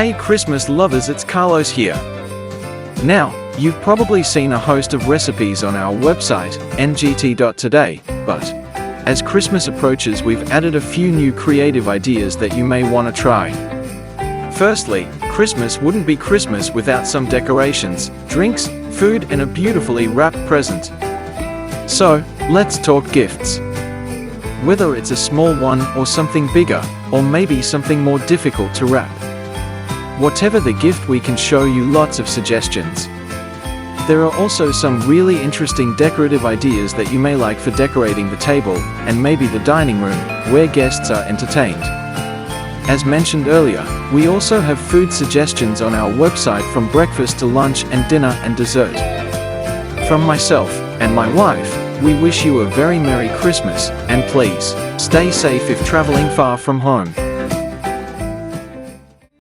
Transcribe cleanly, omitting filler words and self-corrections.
Hey Christmas lovers, it's Carlos here. Now, you've probably seen a host of recipes on our website, NGT.Today, but as Christmas approaches, we've added a few new creative ideas that you may want to try. Firstly, Christmas wouldn't be Christmas without some decorations, drinks, food, and a beautifully wrapped present. So, let's talk gifts. Whether it's a small one or something bigger, or maybe something more difficult to wrap. Whatever the gift, we can show you lots of suggestions. There are also some really interesting decorative ideas that you may like for decorating the table, and maybe the dining room, where guests are entertained. As mentioned earlier, we also have food suggestions on our website, from breakfast to lunch and dinner and dessert. From myself and my wife, we wish you a very Merry Christmas, and please, stay safe if traveling far from home.